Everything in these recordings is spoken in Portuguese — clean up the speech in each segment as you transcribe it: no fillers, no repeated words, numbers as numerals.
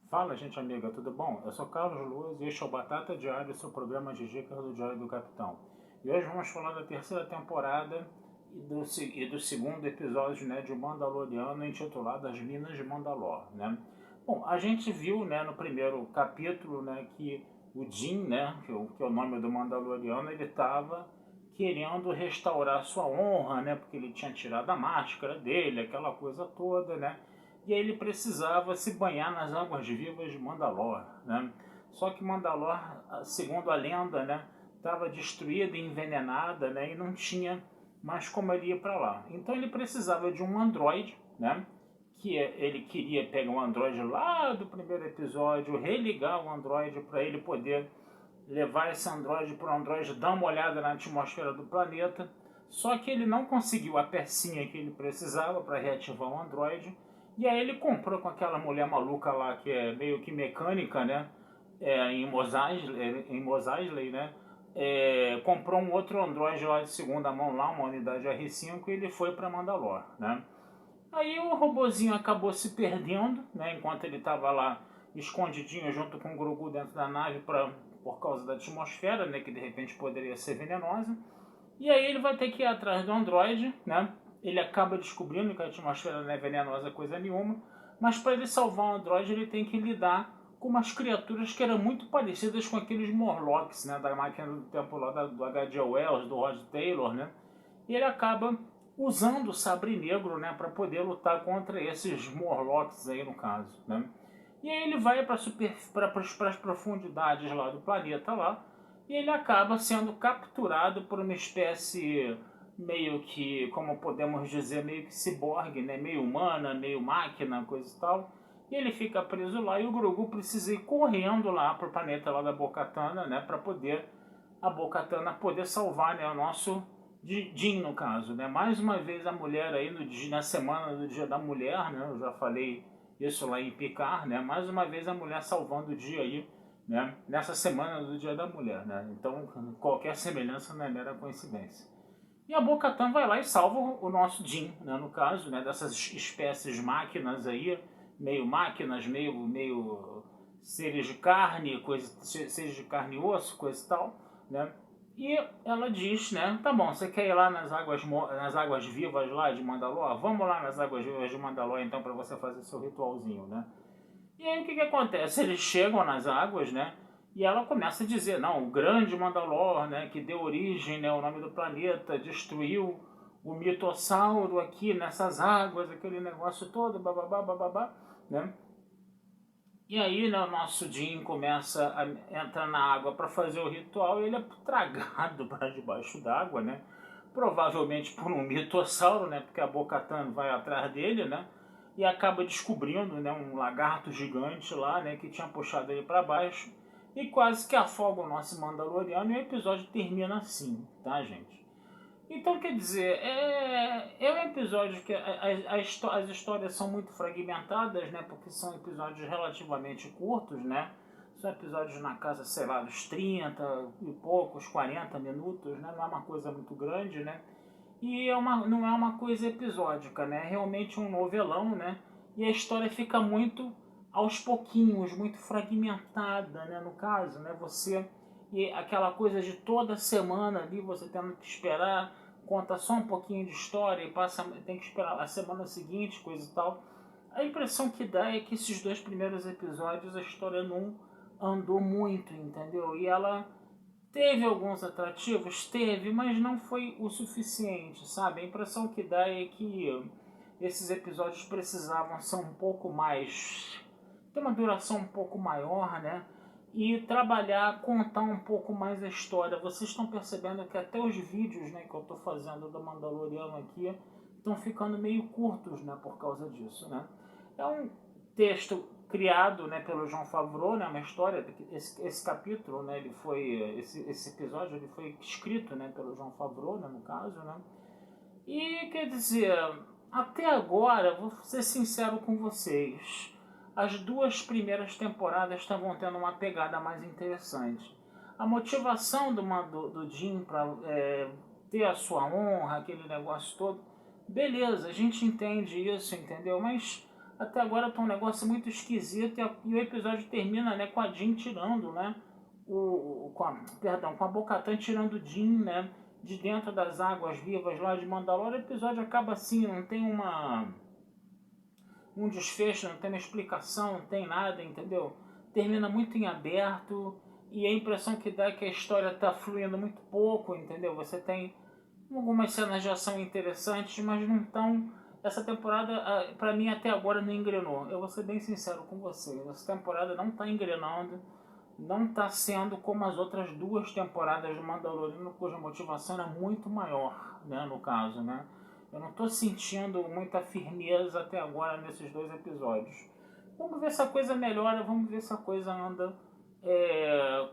Fala, gente amiga, tudo bom? Eu sou Carlos Luz e este é o Batata Diário, seu programa de dicas do Diário do Capitão. E hoje vamos falar da terceira temporada e do segundo episódio, né, de Mandaloriano, intitulado As Minas de Mandalor, né? Bom, a gente viu, né, no primeiro capítulo, né, que o Din, né, que é o nome do Mandaloriano, ele estava querendo restaurar sua honra, né, porque ele tinha tirado a máscara dele, aquela coisa toda, né? E aí ele precisava se banhar nas águas vivas de Mandalor, né? Só que Mandalor, segundo a lenda, né, estava destruída e envenenada, né, e não tinha mais como ele ir para lá. Então ele precisava de um androide, né, que ele queria pegar um androide lá do primeiro episódio, religar o androide para ele poder levar esse androide para o androide dar uma olhada na atmosfera do planeta. Só que ele não conseguiu a pecinha que ele precisava para reativar o androide. E aí ele comprou com aquela mulher maluca lá que é meio que mecânica, né? Em Mos Eisley, né? Comprou um outro Android lá de segunda mão lá, uma unidade R5, e ele foi para Mandalor, né? Aí o robozinho acabou se perdendo, né? Enquanto ele estava lá escondidinho junto com o Grogu dentro da nave por causa da atmosfera, né? Que de repente poderia ser venenosa. E aí ele vai ter que ir atrás do Android, né? Ele acaba descobrindo que a atmosfera não é venenosa coisa nenhuma, mas para ele salvar o Android ele tem que lidar com umas criaturas que eram muito parecidas com aqueles Morlocks, né? Da máquina do tempo lá do H.G. Wells, do Rod Taylor, né? E ele acaba usando o sabre negro, né? Para poder lutar contra esses Morlocks aí no caso, né? E aí ele vai para as profundidades lá do planeta lá, e ele acaba sendo capturado por uma espécie meio que, como podemos dizer, meio que ciborgue, né? Meio humana, meio máquina, coisa e tal. E ele fica preso lá e o Grogu precisa ir correndo lá pro planeta lá da Bo-Katan, né? Para poder a Bo-Katan poder salvar, né? O nosso Din, no caso, né? Mais uma vez a mulher aí na semana do Dia da Mulher, né? Eu já falei isso lá em Picard, né? Mais uma vez a mulher salvando o dia aí, né? Nessa semana do Dia da Mulher, né? Então qualquer semelhança não é mera coincidência. E a Bo-Katan vai lá e salva o nosso Din, né? No caso, né? Dessas espécies máquinas aí, meio máquinas, meio seres de carne, seres de carne e osso, coisa e tal, né? E ela diz, né? Tá bom, você quer ir lá nas águas vivas lá de Mandalor? Vamos lá nas águas vivas de Mandalor então para você fazer seu ritualzinho, né? E aí o que acontece? Eles chegam nas águas, né? E ela começa a dizer, não, o grande Mandalor, né, que deu origem, né, ao nome do planeta, destruiu o mitossauro aqui nessas águas, aquele negócio todo, bababá, bababá, né? E aí, né, o nosso Jim começa a entrar na água para fazer o ritual e ele é tragado para debaixo d'água, né? Provavelmente por um mitossauro, né? Porque a Bo-Katan vai atrás dele, né? E acaba descobrindo, né, um lagarto gigante lá, né, que tinha puxado ele para baixo e quase que afoga o nosso Mandaloriano e o episódio termina assim, tá, gente? Então, quer dizer, é um episódio que as histórias são muito fragmentadas, né? Porque são episódios relativamente curtos, né? São episódios na casa, sei lá, dos 30 e poucos, 40 minutos, né? Não é uma coisa muito grande, né? E não é uma coisa episódica, né? É realmente um novelão, né? E a história fica muito aos pouquinhos, muito fragmentada, né? No caso, né? E aquela coisa de toda semana ali você tendo que esperar, conta só um pouquinho de história e tem que esperar a semana seguinte, coisa e tal. A impressão que dá é que esses dois primeiros episódios a história não andou muito, entendeu? E ela teve alguns atrativos, teve, mas não foi o suficiente, sabe? A impressão que dá é que esses episódios precisavam ser um pouco mais, ter uma duração um pouco maior, né? E trabalhar, contar um pouco mais a história. Vocês estão percebendo que até os vídeos, né, que eu estou fazendo do Mandaloriano aqui estão ficando meio curtos, né, por causa disso, né? É um texto criado, né, pelo Jon Favreau, né, uma história. Esse capítulo, né, esse episódio, ele foi escrito, né, pelo Jon Favreau, né, no caso, né? E quer dizer, até agora, vou ser sincero com vocês, as duas primeiras temporadas estavam tendo uma pegada mais interessante. A motivação do Jim para ter a sua honra, aquele negócio todo, beleza, a gente entende isso, entendeu? Mas até agora tá um negócio muito esquisito e o episódio termina, né, com a Jyn tirando, né, com a Bo-Katan tirando o Jyn, né, de dentro das águas vivas lá de Mandalore. O episódio acaba assim, não tem um desfecho, não tem uma explicação, não tem nada, entendeu? Termina muito em aberto e a impressão que dá é que a história está fluindo muito pouco, entendeu? Você tem algumas cenas de ação interessantes, mas não tão... Essa temporada, pra mim, até agora não engrenou. Eu vou ser bem sincero com vocês. Essa temporada não tá engrenando, não tá sendo como as outras duas temporadas do Mandaloriano, cuja motivação é muito maior, né, no caso, né? Eu não tô sentindo muita firmeza até agora nesses dois episódios. Vamos ver se a coisa melhora, vamos ver se a coisa anda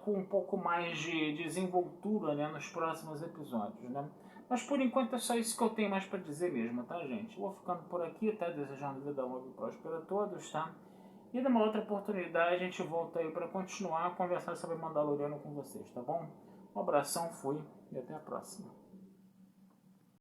com um pouco mais de desenvoltura, né, nos próximos episódios, né? Mas por enquanto é só isso que eu tenho mais para dizer mesmo, tá, gente? Vou ficando por aqui, tá? Desejando vida longa e próspera a todos, tá? E numa outra oportunidade a gente volta aí para continuar a conversar sobre Mandaloriano com vocês, tá bom? Um abração, fui e até a próxima.